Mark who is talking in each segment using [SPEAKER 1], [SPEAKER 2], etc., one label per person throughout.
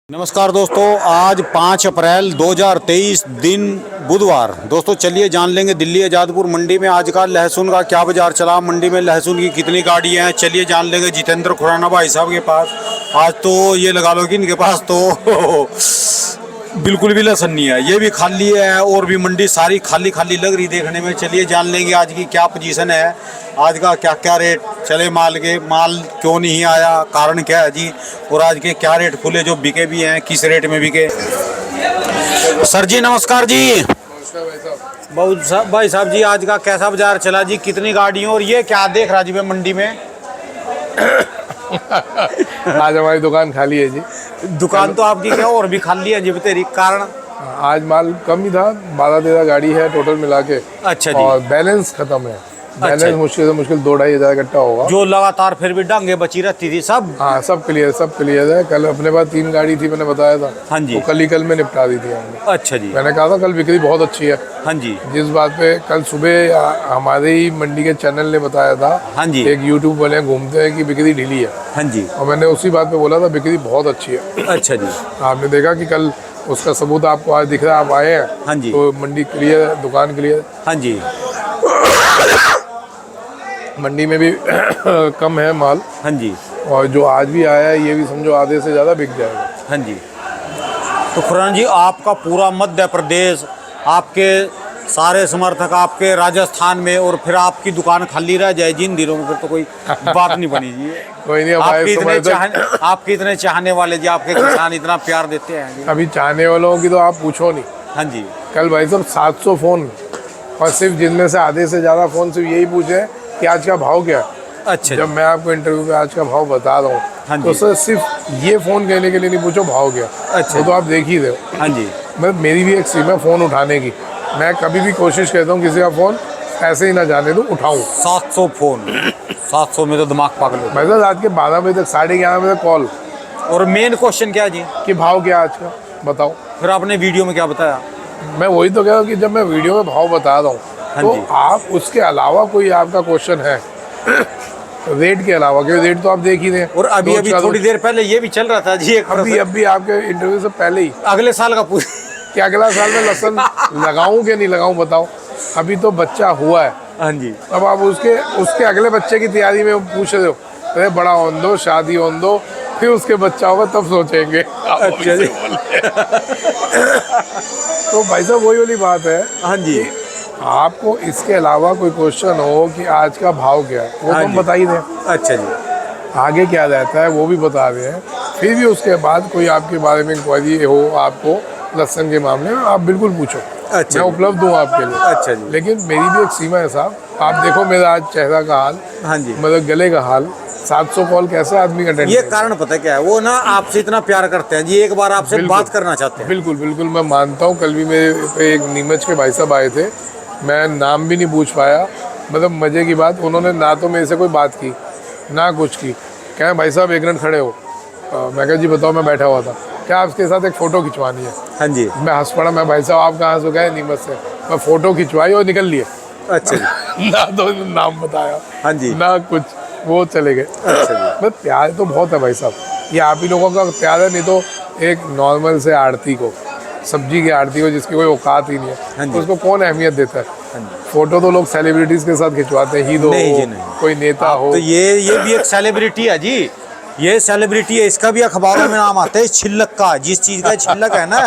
[SPEAKER 1] नमस्कार दोस्तों, आज 5 अप्रैल 2023 दिन बुधवार। दोस्तों चलिए जान लेंगे दिल्ली आज़ादपुर मंडी में आज का लहसुन का क्या बाजार चला, मंडी में लहसुन की कितनी गाड़ियां हैं। चलिए जान लेंगे जितेंद्र खुराना भाई साहब के पास। आज तो ये लगा लो कि इनके पास तो बिल्कुल भी लहसुन नहीं है, ये भी खाली है और भी मंडी सारी खाली खाली लग रही देखने में। चलिए जान लेंगे आज की क्या पोजीशन है, आज का क्या क्या रेट चले माल के, माल क्यों नहीं आया, कारण क्या है जी, और आज के क्या रेट खुले जो बिके भी हैं, किस रेट में बिके। सर जी नमस्कार जी। भाई साहब जी, आज का कैसा बाजार चला जी, कितनी गाड़ियों और ये क्या देख रहा जी मैं मंडी में।
[SPEAKER 2] आज हमारी दुकान खाली है जी।
[SPEAKER 1] दुकान तो आपकी क्या और भी खाली है जी, तेरी कारण।
[SPEAKER 2] आज माल कम ही था, 12-13 गाड़ी है टोटल मिला के।
[SPEAKER 1] अच्छा जी।
[SPEAKER 2] और बैलेंस खत्म है। बैलेंस
[SPEAKER 1] अच्छा।
[SPEAKER 2] मुश्किल से मुश्किल 2-2.5 हज़ार इकट्ठा होगा।
[SPEAKER 1] जो लगातार फिर भी डांगे बची रहती थी सब।
[SPEAKER 2] हाँ सब क्लियर है। कल अपने पास 3 गाड़ी थी, मैंने बताया था।
[SPEAKER 1] हाँ जी।
[SPEAKER 2] तो कल में निपटा दी थी हमने।
[SPEAKER 1] अच्छा जी।
[SPEAKER 2] मैंने कहा था कल बिक्री बहुत अच्छी है।
[SPEAKER 1] हाँ जी।
[SPEAKER 2] जिस बात पे कल सुबह हमारे ही मंडी के चैनल ने बताया था।
[SPEAKER 1] हाँ जी।
[SPEAKER 2] एक यूट्यूब वाले घूमते हैं कि बिक्री ढीली है।
[SPEAKER 1] हाँ जी।
[SPEAKER 2] और मैंने उसी बात पे बोला था बिक्री बहुत अच्छी है।
[SPEAKER 1] अच्छा जी।
[SPEAKER 2] आपने देखा कि कल उसका सबूत आपको आज दिख रहा है, आप आए हैं।
[SPEAKER 1] हाँ जी।
[SPEAKER 2] तो मंडी क्लियर, दुकान क्लियर।
[SPEAKER 1] हाँ जी।
[SPEAKER 2] मंडी में भी कम है माल।
[SPEAKER 1] हाँ जी।
[SPEAKER 2] और जो आज भी आया है ये भी समझो आधे से ज़्यादा बिक जाएगा।
[SPEAKER 1] हाँ जी। तो खुराना जी, आपका पूरा मध्य प्रदेश, आपके सारे समर्थक आपके राजस्थान में, और फिर आपकी दुकान खाली रह जाए जिन दिनों में, फिर तो कोई बात नहीं बनी जी।
[SPEAKER 2] कोई नहीं,
[SPEAKER 1] आपके इतने चाहने वाले जी, आपके किसान इतना प्यार देते हैं जी।
[SPEAKER 2] अभी चाहने वालों की तो आप पूछो नहीं।
[SPEAKER 1] हाँ जी।
[SPEAKER 2] कल भाई साहब 700 फ़ोन, और सिर्फ जिनमें से आधे से ज़्यादा फ़ोन सिर्फ यही पूछे कि आज का भाव क्या है।
[SPEAKER 1] अच्छा।
[SPEAKER 2] जब मैं आपको इंटरव्यू में आज का भाव बता रहा
[SPEAKER 1] हाँ
[SPEAKER 2] हूँ
[SPEAKER 1] जी।
[SPEAKER 2] तो सर सिर्फ ये फ़ोन कहने के लिए नहीं पूछो भाव क्या।
[SPEAKER 1] अच्छा।
[SPEAKER 2] वो तो आप देख ही रहे हो।
[SPEAKER 1] हाँ जी।
[SPEAKER 2] मतलब मेरी भी एक सीमा फ़ोन उठाने की। मैं कभी भी कोशिश करता हूँ किसी का फ़ोन ऐसे ही ना जाने दूँ, उठाऊँ।
[SPEAKER 1] 700 फोन, 700 में तो दिमाग पागल हो।
[SPEAKER 2] मतलब रात के 12 बजे तक, 11:30 बजे तक कॉल।
[SPEAKER 1] और मेन क्वेश्चन क्या है जी,
[SPEAKER 2] कि भाव क्या आज का बताओ।
[SPEAKER 1] फिर आपने वीडियो में क्या बताया।
[SPEAKER 2] मैं वही तो कह रहा हूँ कि जब मैं वीडियो में भाव बता रहा हूँ
[SPEAKER 1] हाँ
[SPEAKER 2] तो
[SPEAKER 1] जी।
[SPEAKER 2] आप उसके अलावा कोई आपका क्वेश्चन है रेट के अलावा, क्योंकि रेट तो आप देख ही रहे हैं।
[SPEAKER 1] और अभी थोड़ी देर पहले ये भी चल रहा था जी, एक
[SPEAKER 2] अभी आपके इंटरव्यू से पहले ही
[SPEAKER 1] अगले साल का पूछ
[SPEAKER 2] कि अगला साल में लहसुन लगाऊं कि नहीं लगाऊं बताओ। अभी तो बच्चा हुआ है।
[SPEAKER 1] हाँ जी।
[SPEAKER 2] अब आप उसके अगले बच्चे की तैयारी में पूछ रहे हो, अरे बड़ा होने दो, शादी होने दो, फिर उसके बच्चा होगा तब सोचेंगे।
[SPEAKER 1] अच्छा जी।
[SPEAKER 2] तो भाई साहब वही वाली बात है।
[SPEAKER 1] हाँ जी।
[SPEAKER 2] आपको इसके अलावा कोई क्वेश्चन हो कि आज का भाव क्या है, वो
[SPEAKER 1] हाँ
[SPEAKER 2] तो हम
[SPEAKER 1] जी।
[SPEAKER 2] बता ही दें।
[SPEAKER 1] अच्छा जी।
[SPEAKER 2] आगे क्या रहता है वो भी बता रहे हैं। फिर भी उसके बाद कोई आपके बारे में इंक्वायरी हो आपको लहसुन के मामले में, आप बिल्कुल पूछो।
[SPEAKER 1] अच्छा
[SPEAKER 2] मैं उपलब्ध हूँ आपके लिए।
[SPEAKER 1] अच्छा जी।
[SPEAKER 2] लेकिन मेरी भी एक सीमा है साहब। आप देखो मेरा आज चेहरा का हाल,
[SPEAKER 1] हाँ जी।
[SPEAKER 2] मतलब गले का हाल। 700 कॉल कैसे आदमी का अटेंड
[SPEAKER 1] ये कारण पता क्या है, वो ना आपसे इतना प्यार करते हैं जी, एक बार आपसे बात करना चाहते हैं।
[SPEAKER 2] बिल्कुल मैं मानता हूँ। कल भी मेरे पे एक नीमच के भाई साहब आए थे, मैं नाम भी नहीं पूछ पाया। मतलब मज़े की बात, उन्होंने ना तो मेरे से कोई बात की ना कुछ की। कहें भाई साहब 1 मिनट खड़े हो। मैं कहा जी बताओ। मैं बैठा हुआ था। क्या आपके साथ एक फ़ोटो खिंचवानी है।
[SPEAKER 1] हाँ जी।
[SPEAKER 2] मैं हंस पड़ा। मैं भाई साहब आप कहाँ से गए नीमच से। मैं फ़ोटो खिंचवाई और निकल लिए।
[SPEAKER 1] अच्छा जी।
[SPEAKER 2] ना तो नाम बताया,
[SPEAKER 1] हाँ जी।
[SPEAKER 2] ना कुछ, वो चले गए।
[SPEAKER 1] अच्छा जी।
[SPEAKER 2] बस प्यार तो बहुत है भाई साहब, ये आप ही लोगों का प्यार है। नहीं तो एक नॉर्मल से आड़ती को, सब्जी की आड़ती को जिसकी कोई औकात ही नहीं
[SPEAKER 1] हाँ
[SPEAKER 2] है,
[SPEAKER 1] जी।
[SPEAKER 2] उसको कौन अहमियत देता है।
[SPEAKER 1] हाँ जी।
[SPEAKER 2] फोटो तो लोग सेलिब्रिटीज के साथ खिंचवाते हैं, हीरो
[SPEAKER 1] नहीं
[SPEAKER 2] हो,
[SPEAKER 1] जी, नहीं।
[SPEAKER 2] कोई नेता हो।
[SPEAKER 1] तो ये भी एक सेलिब्रिटी है जी, ये सेलिब्रिटी है, इसका भी अखबारों में नाम आता है छिलक का। जिस चीज का छिलक है ना,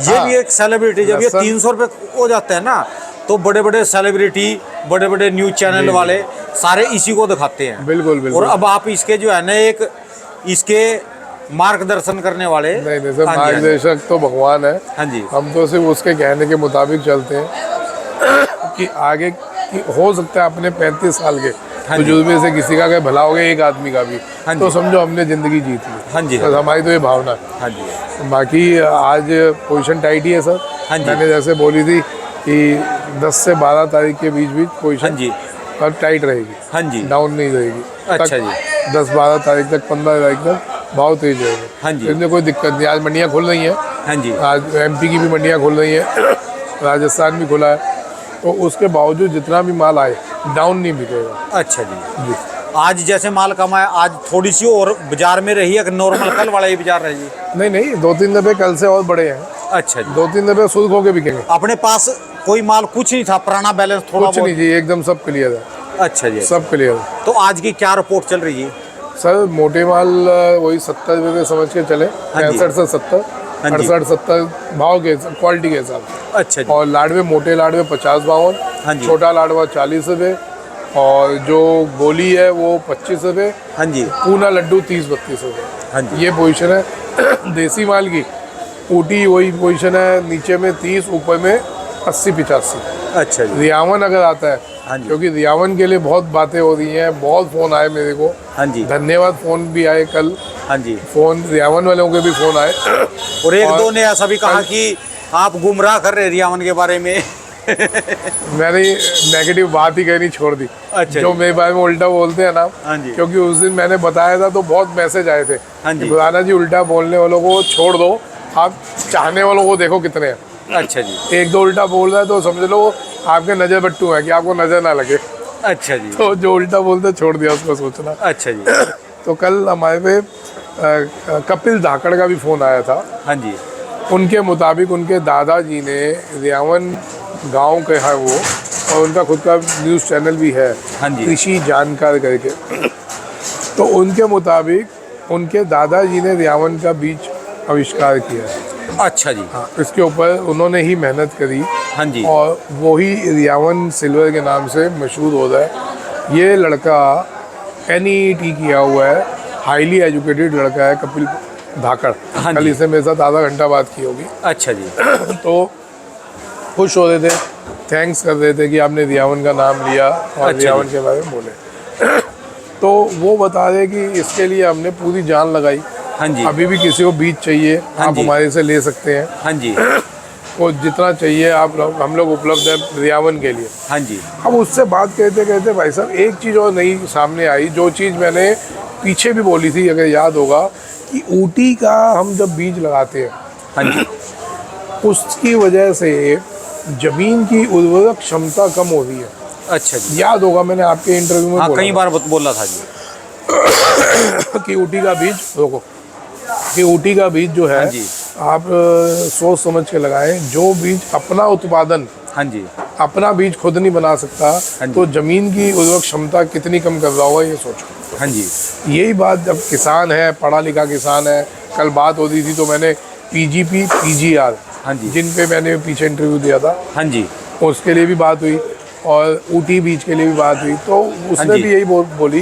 [SPEAKER 1] ये भी एक सेलिब्रिटी। जब ये 300 रुपये हो जाते हैं ना, तो बड़े बड़े सेलिब्रिटी, बड़े बड़े न्यूज चैनल वाले सारे इसी को दिखाते हैं।
[SPEAKER 2] बिल्कुल।
[SPEAKER 1] और अब आप इसके जो है ना, एक इसके मार्गदर्शन करने वाले।
[SPEAKER 2] नहीं सर,
[SPEAKER 1] हाँ जी, हाँ जी।
[SPEAKER 2] मार्गदर्शक तो भगवान है।
[SPEAKER 1] हाँ जी।
[SPEAKER 2] हम तो सिर्फ उसके कहने के मुताबिक चलते हैं कि आगे की हो सकता है अपने 35 साल के
[SPEAKER 1] हाँ जी।
[SPEAKER 2] तजुर्बे से किसी का अगर भला हो गया, एक आदमी का भी,
[SPEAKER 1] हाँ जी।
[SPEAKER 2] तो समझो हमने ज़िंदगी जीत ली।
[SPEAKER 1] हाँ जी।
[SPEAKER 2] बस हमारी तो ये भावना है।
[SPEAKER 1] हाँ जी।
[SPEAKER 2] बाकी आज पोजीशन टाइट ही है सर।
[SPEAKER 1] हाँ जी।
[SPEAKER 2] मैंने जैसे बोली थी कि 10 से 12 तारीख के बीच
[SPEAKER 1] हाँ
[SPEAKER 2] पोजीशन
[SPEAKER 1] जी।
[SPEAKER 2] और टाइट रहेगी।
[SPEAKER 1] हाँ जी।
[SPEAKER 2] डाउन नहीं रहेगी।
[SPEAKER 1] अच्छा जी।
[SPEAKER 2] 10-12 तारीख तक, 15 तारीख तक भाव तेज रहेंगे।
[SPEAKER 1] हाँ जी।
[SPEAKER 2] इसमें कोई दिक्कत नहीं। आज मंडियाँ खुल रही हैं।
[SPEAKER 1] हाँ जी।
[SPEAKER 2] आज MP की भी मंडियाँ खुल रही हैं, राजस्थान भी खुला है। तो उसके बावजूद जितना भी माल आए डाउन नहीं बिकेगा।
[SPEAKER 1] अच्छा जी। आज जैसे माल कम है, आज थोड़ी सी और बाजार में रही है कि नॉर्मल कल वाला ही बाजार रही?
[SPEAKER 2] नहीं, 2-3 दफे कल से और बड़े हैं।
[SPEAKER 1] अच्छा जी।
[SPEAKER 2] 2-3 दफे शुल्क होके बिकेंगे।
[SPEAKER 1] अपने पास कोई माल कुछ नहीं था, पुराना बैलेंस थोड़ा
[SPEAKER 2] कुछ नहीं जी, एकदम सब क्लियर है।
[SPEAKER 1] अच्छा जी।
[SPEAKER 2] सब क्लियर है।
[SPEAKER 1] तो आज की क्या रिपोर्ट चल रही है?
[SPEAKER 2] सर मोटे माल वही 70 रुपये समझ के चले, 65 से 70, 68-70 भाव के क्वालिटी के हिसाब से।
[SPEAKER 1] अच्छा जी।
[SPEAKER 2] और लाडवे, मोटे लाडवे 50-52, छोटा लाडवा 40 रुपये, और जो गोली है वो 25 रुपये,
[SPEAKER 1] हाँ जी।
[SPEAKER 2] पूना लड्डू 30-32 रुपये।
[SPEAKER 1] हाँ जी।
[SPEAKER 2] ये पोजीशन है देसी माल की। ऊटी वही पोजीशन है, नीचे में 30, ऊपर में 80-85।
[SPEAKER 1] अच्छा जी।
[SPEAKER 2] रियावन अगर आता है,
[SPEAKER 1] हाँ जी।
[SPEAKER 2] क्योंकि रियावन के लिए बहुत बातें हो रही हैं, बहुत फ़ोन आए मेरे को।
[SPEAKER 1] हाँ जी।
[SPEAKER 2] धन्यवाद, फ़ोन भी आए कल।
[SPEAKER 1] हाँ जी।
[SPEAKER 2] फ़ोन रियावन वालों के भी फ़ोन आए।
[SPEAKER 1] और एक दो ने ऐसा भी कहा कि आप गुमराह कर रहे रियावन के बारे में।
[SPEAKER 2] मैंने नेगेटिव बात ही कहनी छोड़ दी।
[SPEAKER 1] अच्छा
[SPEAKER 2] जो
[SPEAKER 1] जी।
[SPEAKER 2] मेरे बारे में उल्टा बोलते हैं ना,
[SPEAKER 1] हाँ जी।
[SPEAKER 2] क्योंकि उस दिन मैंने बताया था तो बहुत मैसेज आए थे।
[SPEAKER 1] हाँ जी।
[SPEAKER 2] खुदाना जी उल्टा बोलने वालों को छोड़ दो, आप चाहने वालों को देखो कितने हैं।
[SPEAKER 1] अच्छा जी।
[SPEAKER 2] एक दो उल्टा बोल रहा है तो समझ लो आपके नज़र बट्टू है कि आपको नज़र ना लगे।
[SPEAKER 1] अच्छा जी।
[SPEAKER 2] तो जो उल्टा बोलते छोड़ दिया उसको सोचना।
[SPEAKER 1] अच्छा जी।
[SPEAKER 2] तो कल हमारे पे कपिल धाकड़ का भी फ़ोन आया था।
[SPEAKER 1] हाँ जी।
[SPEAKER 2] उनके मुताबिक उनके दादाजी ने रियावन गांव के है वो, और उनका खुद का न्यूज़ चैनल भी है,
[SPEAKER 1] हाँ जी।
[SPEAKER 2] कृषि जानकार करके। तो उनके मुताबिक उनके दादाजी ने रियावन का बीज आविष्कार किया है।
[SPEAKER 1] अच्छा जी।
[SPEAKER 2] हाँ, इसके ऊपर उन्होंने ही मेहनत करी।
[SPEAKER 1] हाँ जी।
[SPEAKER 2] और वही रियावन सिल्वर के नाम से मशहूर हो रहा है। ये लड़का NEET किया हुआ है, हाईली एजुकेटेड लड़का है, कपिल धाकड़।
[SPEAKER 1] हाँ
[SPEAKER 2] कल
[SPEAKER 1] जी।
[SPEAKER 2] इससे मेरे साथ आधा घंटा बात की होगी।
[SPEAKER 1] अच्छा जी।
[SPEAKER 2] तो खुश हो रहे थे, थैंक्स कर रहे थे कि आपने रियावन का नाम लिया और
[SPEAKER 1] अच्छा
[SPEAKER 2] रियावन
[SPEAKER 1] जी।
[SPEAKER 2] के बारे में बोले। तो वो बता रहे कि इसके लिए हमने पूरी जान लगाई।
[SPEAKER 1] हाँ जी।
[SPEAKER 2] अभी भी किसी को बीज चाहिए,
[SPEAKER 1] हाँ
[SPEAKER 2] आप
[SPEAKER 1] जी।
[SPEAKER 2] हमारे से ले सकते हैं।
[SPEAKER 1] हाँ जी।
[SPEAKER 2] वो जितना चाहिए हम लोग उपलब्ध है रियावन के लिए।
[SPEAKER 1] हाँ जी।
[SPEAKER 2] अब उससे बात कहते कहते भाई साहब एक चीज़ और नई सामने आई, जो चीज़ मैंने पीछे भी बोली थी, अगर याद होगा, कि ऊटी का हम जब बीज लगाते हैं,
[SPEAKER 1] हाँ जी।
[SPEAKER 2] उसकी वजह से ज़मीन की उर्वरक क्षमता कम हो रही है।
[SPEAKER 1] अच्छा जी।
[SPEAKER 2] याद होगा मैंने आपके इंटरव्यू में
[SPEAKER 1] हाँ,
[SPEAKER 2] बोला
[SPEAKER 1] कई बार बोला था जी।
[SPEAKER 2] कि ऊटी का बीज रोको, कि ऊटी का बीज जो है
[SPEAKER 1] हाँ जी।
[SPEAKER 2] आप सोच समझ के लगाएं। जो बीज अपना उत्पादन,
[SPEAKER 1] हाँ जी।
[SPEAKER 2] अपना बीज खुद नहीं बना सकता,
[SPEAKER 1] जी।
[SPEAKER 2] तो ज़मीन की उर्वरक क्षमता कितनी कम कर रहा होगा ये सोचो।
[SPEAKER 1] हाँ जी।
[SPEAKER 2] यही बात जब किसान है, पढ़ा लिखा किसान है, कल बात होती थी तो मैंने PGP PGR,
[SPEAKER 1] हाँ जी।
[SPEAKER 2] जिन पे मैंने पीछे इंटरव्यू दिया था,
[SPEAKER 1] हाँ जी।
[SPEAKER 2] उसके लिए भी बात हुई, और ऊटी बीज के लिए भी बात हुई। तो उसने
[SPEAKER 1] जी।
[SPEAKER 2] भी यही बोली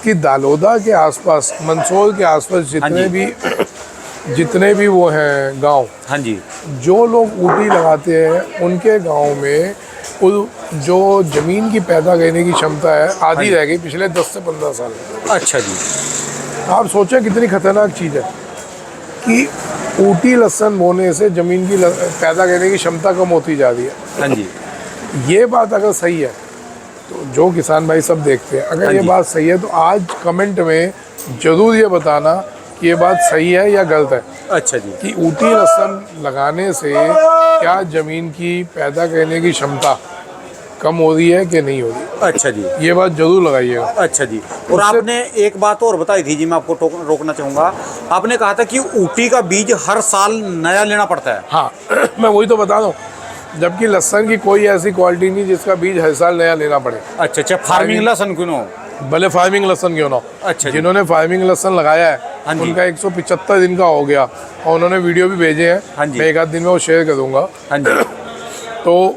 [SPEAKER 2] कि दालोदा के आसपास, मंदसौर के आसपास जितने भी वो हैं गांव,
[SPEAKER 1] हाँ जी।
[SPEAKER 2] जो लोग ऊटी लगाते हैं उनके गांव में जो ज़मीन की पैदा करने की क्षमता है आधी रह गई पिछले 10 से 15 साल में।
[SPEAKER 1] अच्छा जी।
[SPEAKER 2] आप सोचें कितनी खतरनाक चीज़ है कि ऊटी लहसुन बोने से ज़मीन की पैदा करने की क्षमता कम होती जा रही है।
[SPEAKER 1] हाँ जी।
[SPEAKER 2] ये बात अगर सही है तो जो किसान भाई सब देखते हैं, अगर
[SPEAKER 1] हाँ
[SPEAKER 2] ये
[SPEAKER 1] जी।
[SPEAKER 2] बात सही है तो आज कमेंट में ज़रूर ये बताना कि ये बात सही है या गलत है,
[SPEAKER 1] अच्छा जी।
[SPEAKER 2] कि ऊटी लहसुन लगाने से क्या ज़मीन की पैदा करने की क्षमता कम हो रही है कि नहीं हो रही।
[SPEAKER 1] अच्छा जी।
[SPEAKER 2] ये बात जरूर लगाइएगा।
[SPEAKER 1] अच्छा जी। और आपने एक बात और बताई थी जी, मैं आपको रोकना चाहूँगा। आपने कहा था कि ऊटी का बीज हर साल नया लेना पड़ता है।
[SPEAKER 2] हाँ मैं वही तो बता रहा हूँ, जबकि लहसुन की कोई ऐसी क्वालिटी नहीं जिसका बीज हर साल नया लेना पड़े।
[SPEAKER 1] अच्छा अच्छा। फार्मिंग लहसुन क्यों ना हो?
[SPEAKER 2] भले फार्मिंग लहसुन क्यों ना हो।
[SPEAKER 1] अच्छा जी।
[SPEAKER 2] जिन्होंने फार्मिंग लहसुन लगाया
[SPEAKER 1] हाँ
[SPEAKER 2] है
[SPEAKER 1] जी।
[SPEAKER 2] उनका 175 दिन का हो गया, और उन्होंने वीडियो भी भेजे हैं।
[SPEAKER 1] हाँ जी।
[SPEAKER 2] मैं एक आध दिन में वो शेयर कर दूंगा।
[SPEAKER 1] हाँ जी।
[SPEAKER 2] तो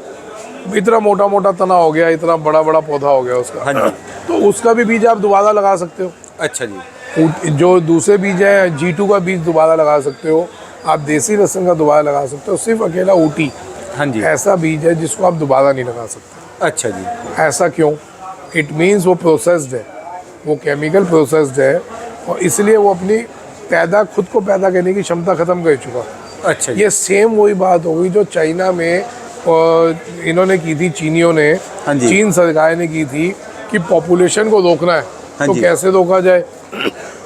[SPEAKER 2] इतना मोटा मोटा तना हो गया, इतना बड़ा बड़ा पौधा हो गया उसका।
[SPEAKER 1] हाँ जी।
[SPEAKER 2] तो उसका भी बीज आप दोबारा लगा सकते हो।
[SPEAKER 1] अच्छा जी।
[SPEAKER 2] जो दूसरे बीज हैं, G2 का बीज दोबारा लगा सकते हो, आप देसी लहसुन का दोबारा लगा सकते हो। सिर्फ अकेला ऊटी
[SPEAKER 1] हाँ जी।
[SPEAKER 2] ऐसा बीज है जिसको आप दोबारा नहीं लगा सकते।
[SPEAKER 1] अच्छा जी।
[SPEAKER 2] ऐसा क्यों? इट मीन्स वो प्रोसेस्ड है, वो केमिकल प्रोसेस्ड है, और इसलिए वो अपनी खुद को पैदा करने की क्षमता ख़त्म कर चुका।
[SPEAKER 1] अच्छा जी।
[SPEAKER 2] ये सेम वही बात हो गई जो चाइना में इन्होंने की थी, चीनियों ने,
[SPEAKER 1] हाँ जी।
[SPEAKER 2] चीन सरकार ने की थी कि पॉपुलेशन को रोकना है।
[SPEAKER 1] हाँ
[SPEAKER 2] तो
[SPEAKER 1] जी।
[SPEAKER 2] कैसे रोका जाए?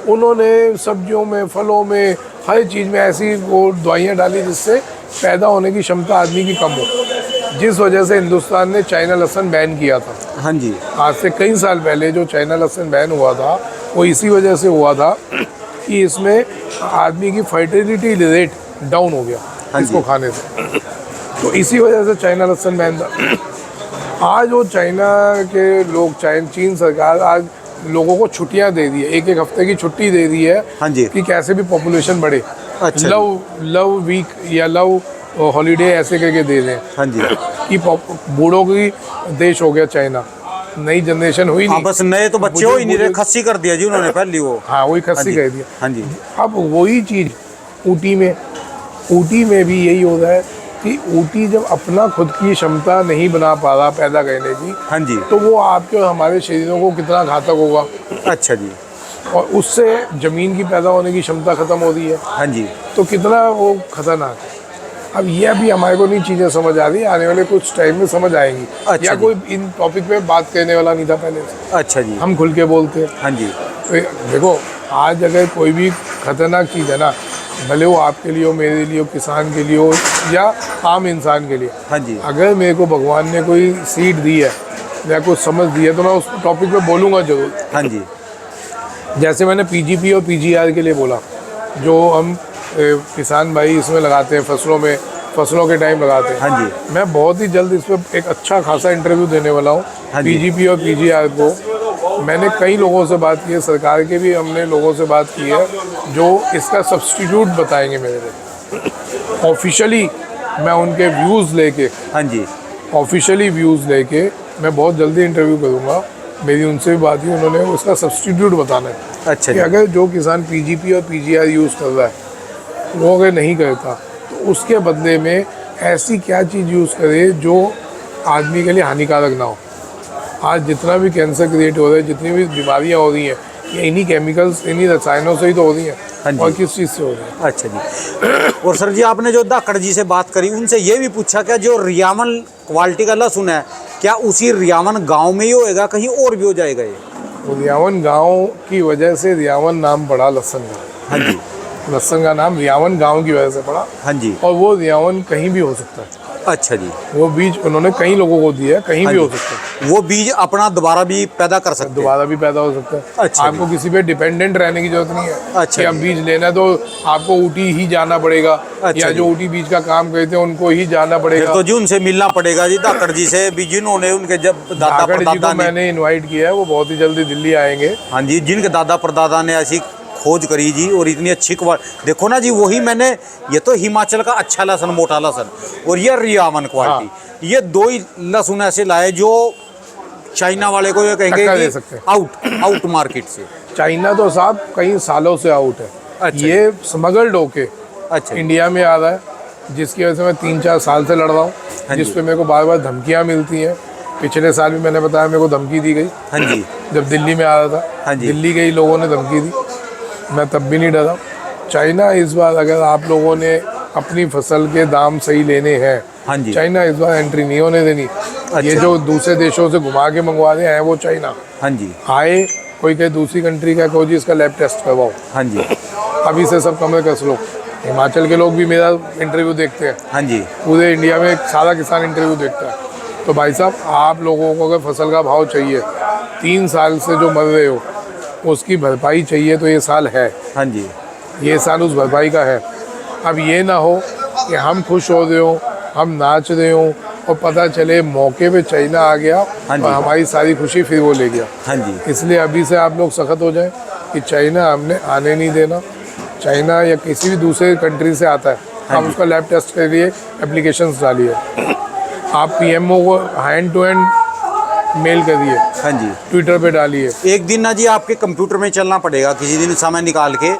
[SPEAKER 2] उन्होंने सब्जियों में, फलों में, हर चीज़ में ऐसी वो दवाइयाँ डाली जिससे पैदा होने की क्षमता आदमी की कम हो। जिस वजह से हिंदुस्तान ने चाइना लहसन बैन किया था।
[SPEAKER 1] हाँ जी।
[SPEAKER 2] आज से कई साल पहले जो चाइना लहसन बैन हुआ था वो इसी वजह से हुआ था कि इसमें आदमी की फर्टिलिटी रेट डाउन हो गया इसको खाने से, तो इसी वजह से चाइना लहसन बैन था। आज वो चाइना के लोग चीन सरकार आज लोगों को छुट्टियां दे दी है, एक एक हफ्ते की छुट्टी दे दी है।
[SPEAKER 1] हाँ जी।
[SPEAKER 2] कि कैसे भी पॉपुलेशन बढ़े।
[SPEAKER 1] अच्छा।
[SPEAKER 2] लव वीक या लव हॉलीडे ऐसे करके दे दें।
[SPEAKER 1] हाँ जी।
[SPEAKER 2] कि बूढ़ों की देश हो गया चाइना, नई जनरेशन हुई नहीं।
[SPEAKER 1] बस नए तो बच्चे हो ही नहीं रहे, खस्सी कर दिया जी उन्होंने पहली वो।
[SPEAKER 2] हाँ वही खस्सी कर दिया।
[SPEAKER 1] हाँ जी।
[SPEAKER 2] अब वही चीज़ ऊटी में भी यही हो रहा है कि ऊटी जब अपना खुद की क्षमता नहीं बना पा रहा पैदा करने की,
[SPEAKER 1] हाँ जी।
[SPEAKER 2] तो वो आपके और हमारे शरीरों को कितना घातक होगा।
[SPEAKER 1] अच्छा जी।
[SPEAKER 2] और उससे ज़मीन की पैदा होने की क्षमता ख़त्म हो रही है।
[SPEAKER 1] हाँ जी।
[SPEAKER 2] तो कितना वो खतरनाक है। अब ये अभी हमारे को नहीं चीज़ें समझ आ रही, आने वाले कुछ टाइम में समझ आएंगी।
[SPEAKER 1] अच्छा
[SPEAKER 2] या
[SPEAKER 1] जी।
[SPEAKER 2] कोई इन टॉपिक पे बात करने वाला नहीं था पहले से।
[SPEAKER 1] अच्छा जी।
[SPEAKER 2] हम खुल के बोलते हैं।
[SPEAKER 1] हाँ जी।
[SPEAKER 2] तो देखो आज अगर कोई भी खतरनाक चीज़ है ना, भले वो आपके लिए हो, मेरे लिए हो, किसान के लिए हो या आम इंसान के लिए,
[SPEAKER 1] हाँ जी।
[SPEAKER 2] अगर मेरे को भगवान ने कोई सीड दी है या कुछ समझ दी है तो मैं उस टॉपिक पे बोलूँगा जरूर।
[SPEAKER 1] हाँ जी।
[SPEAKER 2] जैसे मैंने पीजीपी और पीजीआर के लिए बोला, जो हम किसान भाई इसमें लगाते हैं फसलों के टाइम लगाते हैं।
[SPEAKER 1] हाँ जी।
[SPEAKER 2] मैं बहुत ही जल्द इस पर एक अच्छा खासा इंटरव्यू देने वाला हूँ।
[SPEAKER 1] हाँ जी।
[SPEAKER 2] पीजीपी और पीजीआर को मैंने कई लोगों से बात की है, सरकार के भी हमने लोगों से बात की है जो इसका सब्स्टिट्यूट बताएंगे मेरे लिए। ऑफिशियली मैं उनके व्यूज़ लेके,
[SPEAKER 1] हाँ जी।
[SPEAKER 2] ऑफिशियली व्यूज़ लेके मैं बहुत जल्दी इंटरव्यू करूँगा। मेरी उनसे भी बात हुई, उन्होंने उसका सब्स्टिट्यूट बताना है।
[SPEAKER 1] अच्छा
[SPEAKER 2] कि
[SPEAKER 1] जी।
[SPEAKER 2] अगर जो किसान पीजीपी और पीजीआर यूज़ कर रहा है वो अगर नहीं करता तो उसके बदले में ऐसी क्या चीज़ यूज़ करे जो आदमी के लिए हानिकारक ना हो। आज जितना भी कैंसर क्रिएट हो रहा है, जितनी भी बीमारियां हो रही हैं, ये इन्हीं केमिकल्स, इन्हीं रसायनों से ही तो हो रही हैं।
[SPEAKER 1] हाँ जी।
[SPEAKER 2] और किस चीज़ से हो रही है।
[SPEAKER 1] अच्छा जी। और सर जी आपने जो धाकड़ जी से बात करी, उनसे ये भी पूछा क्या जो रियावन क्वालिटी का लहसुन है क्या उसी रियावन गांव में ही होएगा, कहीं और भी हो जाएगा ये?
[SPEAKER 2] रियावन गांव की वजह से रियावन नाम पड़ा लहसुन का।
[SPEAKER 1] हाँ जी।
[SPEAKER 2] लहसुन का नाम रियावन गांव की वजह से पड़ा।
[SPEAKER 1] हाँ जी।
[SPEAKER 2] और वो रियावन कहीं भी हो सकता है।
[SPEAKER 1] अच्छा जी।
[SPEAKER 2] वो बीज उन्होंने कई लोगों को दिया है, कहीं
[SPEAKER 1] हाँ
[SPEAKER 2] भी
[SPEAKER 1] जी।
[SPEAKER 2] हो सकता है।
[SPEAKER 1] वो बीज अपना दोबारा भी पैदा कर सकते हैं।
[SPEAKER 2] दोबारा भी पैदा हो सकता है।
[SPEAKER 1] अच्छा
[SPEAKER 2] आपको किसी पे डिपेंडेंट रहने की जरूरत नहीं है।
[SPEAKER 1] अच्छा
[SPEAKER 2] कि अब
[SPEAKER 1] जी।
[SPEAKER 2] बीज लेना है तो आपको ऊटी ही जाना पड़ेगा।
[SPEAKER 1] अच्छा
[SPEAKER 2] या
[SPEAKER 1] जी।
[SPEAKER 2] जो ऊटी बीज का काम करते हैं उनको ही जाना
[SPEAKER 1] फिर
[SPEAKER 2] पड़ेगा।
[SPEAKER 1] तो जी उनसे मिलना पड़ेगा जी, धाकड़ जी से भी, जिन्होंने उनके जब दादा
[SPEAKER 2] धाकड़ जी
[SPEAKER 1] परदादा
[SPEAKER 2] को
[SPEAKER 1] ने।
[SPEAKER 2] मैंने इनवाइट किया है, वो बहुत ही जल्दी दिल्ली आएंगे।
[SPEAKER 1] हाँ जी, जिनके दादा परदादा ने ऐसी खोज करी जी और इतनी अच्छी क्वालिटी, देखो ना जी वही मैंने, ये तो हिमाचल का अच्छा लहसुन, मोटा लहसुन, और ये रियावन क्वालिटी। ये दो ही लहसुन ऐसे लाए जो चाइना वाले को ये
[SPEAKER 2] टक्कर
[SPEAKER 1] कहेंगे
[SPEAKER 2] दे
[SPEAKER 1] कि
[SPEAKER 2] सकते हैं।
[SPEAKER 1] आउट मार्केट से।
[SPEAKER 2] चाइना तो साहब कई सालों से आउट है।
[SPEAKER 1] अच्छा।
[SPEAKER 2] ये स्मगल्ड होके
[SPEAKER 1] अच्छा।
[SPEAKER 2] इंडिया में आ रहा है, जिसकी वजह से मैं 3-4 साल से लड़ रहा हूँ।
[SPEAKER 1] हाँ
[SPEAKER 2] जिस
[SPEAKER 1] जी।
[SPEAKER 2] पे मेरे को बार बार धमकियाँ मिलती हैं। पिछले साल भी मैंने बताया मेरे को धमकी दी गई।
[SPEAKER 1] हाँ जी।
[SPEAKER 2] जब दिल्ली में आ रहा था,
[SPEAKER 1] हाँ जी।
[SPEAKER 2] दिल्ली के ही लोगों ने धमकी दी, मैं तब भी नहीं डरा। चाइना इस बार अगर आप लोगों ने अपनी फसल के दाम सही लेने हैं,
[SPEAKER 1] हाँ जी।
[SPEAKER 2] चाइना इस बार एंट्री नहीं होने देनी। ये जो दूसरे देशों से घुमा के मंगवा रहे हैं वो चाइना
[SPEAKER 1] हाँ जी।
[SPEAKER 2] आए, कोई कहे दूसरी कंट्री का कहो जी इसका लैब टेस्ट करवाओ,
[SPEAKER 1] हाँ जी।
[SPEAKER 2] अभी से सब कमरे कस लो। हिमाचल के लोग भी मेरा इंटरव्यू देखते हैं,
[SPEAKER 1] हाँ जी।
[SPEAKER 2] पूरे इंडिया में सारा किसान इंटरव्यू देखता है। तो भाई साहब आप लोगों को अगर फसल का भाव चाहिए, 3 साल से जो मर रहे हो उसकी भरपाई चाहिए, तो ये साल है।
[SPEAKER 1] हाँ जी।
[SPEAKER 2] ये साल उस भरपाई का है। अब ये ना हो कि हम खुश हो रहे हो, हम नाच रहे हो और पता चले मौके पे चाइना आ गया
[SPEAKER 1] हाँ जी।
[SPEAKER 2] और हमारी सारी खुशी फिर वो ले गया।
[SPEAKER 1] हाँ जी।
[SPEAKER 2] इसलिए अभी से आप लोग सख्त हो जाएं कि चाइना हमने आने नहीं देना। चाइना या किसी भी दूसरे कंट्री से आता है,
[SPEAKER 1] हाँ
[SPEAKER 2] आप
[SPEAKER 1] जी।
[SPEAKER 2] उसका लैब टेस्ट के लिए एप्लीकेशंस डालिए। आप पीएमओ को हैंड टू हैंड मेल करिए,
[SPEAKER 1] हाँ जी।
[SPEAKER 2] ट्विटर पे डालिए।
[SPEAKER 1] एक दिन ना जी आपके कंप्यूटर में चलना पड़ेगा, किसी दिन समय निकाल के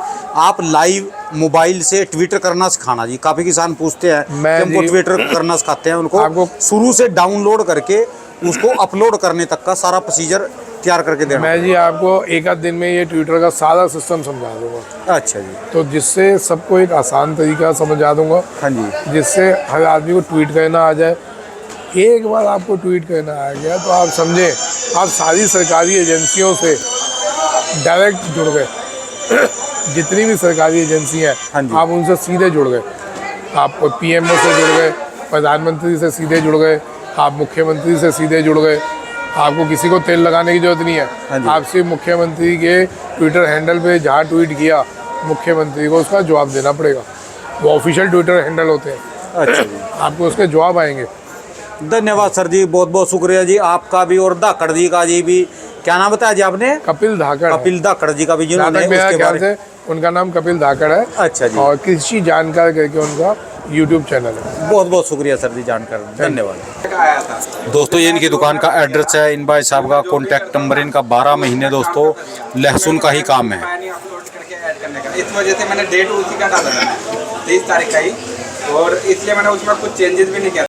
[SPEAKER 1] आप लाइव मोबाइल से ट्विटर करना सिखाना जी। काफ़ी किसान पूछते हैं कि
[SPEAKER 2] मैं
[SPEAKER 1] हमको
[SPEAKER 2] जी-
[SPEAKER 1] ट्विटर करना सिखाते हैं, उनको
[SPEAKER 2] आपको-
[SPEAKER 1] शुरू से डाउनलोड करके उसको अपलोड करने तक का सारा प्रोसीजर तैयार करके देना।
[SPEAKER 2] मैं जी आपको एक आध दिन में ये ट्विटर का सारा सिस्टम समझा दूंगा।
[SPEAKER 1] अच्छा जी।
[SPEAKER 2] तो जिससे सबको एक आसान तरीका समझा दूंगा,
[SPEAKER 1] हाँ जी।
[SPEAKER 2] जिससे हर आदमी को ट्वीट करना आ जाए। एक बार आपको ट्वीट करना आ गया तो आप समझे आप सारी सरकारी एजेंसियों से डायरेक्ट जुड़ गए। जितनी भी सरकारी एजेंसी हैं,
[SPEAKER 1] हाँ जी।
[SPEAKER 2] आप उनसे सीधे जुड़ गए। आप पीएमओ से जुड़ गए, प्रधानमंत्री से सीधे जुड़ गए, आप मुख्यमंत्री से सीधे जुड़ गए, आपको किसी को तेल लगाने की जरूरत नहीं
[SPEAKER 1] हाँ
[SPEAKER 2] है।
[SPEAKER 1] जी।
[SPEAKER 2] आप सिर्फ मुख्यमंत्री के ट्विटर हैंडल पे जहाँ ट्वीट किया मुख्यमंत्री को उसका जवाब देना पड़ेगा। वो ऑफिशियल ट्विटर हैंडल होते हैं,
[SPEAKER 1] अच्छा जी,
[SPEAKER 2] आपको उसके जवाब आएंगे।
[SPEAKER 1] धन्यवाद सर जी, बहुत बहुत शुक्रिया जी आपका भी और धाकड़ जी का जी भी। क्या नाम बताया जी आपने?
[SPEAKER 2] कपिल धाकड़ है।
[SPEAKER 1] कपिल धाकड़ जी का भी
[SPEAKER 2] जहाँ
[SPEAKER 1] जिन्होंने
[SPEAKER 2] तक मेरा
[SPEAKER 1] उसके
[SPEAKER 2] ख्याल
[SPEAKER 1] बारे
[SPEAKER 2] से उनका नाम कपिल धाकड़ है।
[SPEAKER 1] अच्छा जी,
[SPEAKER 2] और कृषि जानकार करके उनका यूट्यूब चैनल है।
[SPEAKER 1] बहुत बहुत शुक्रिया सर जी जानकर, धन्यवाद। दोस्तों ये इनकी दुकान का एड्रेस है, इन भाई साहब का कॉन्टैक्ट नंबर, इनका 12 महीने दोस्तों लहसुन का ही काम है।
[SPEAKER 3] मैंने अपलोड करके ऐड करने का, इस वजह से मैंने डेट उसी का डाला था 23 तारीख का ही, और इसलिए मैंने उसमें कुछ चेंजेस भी नहीं किया।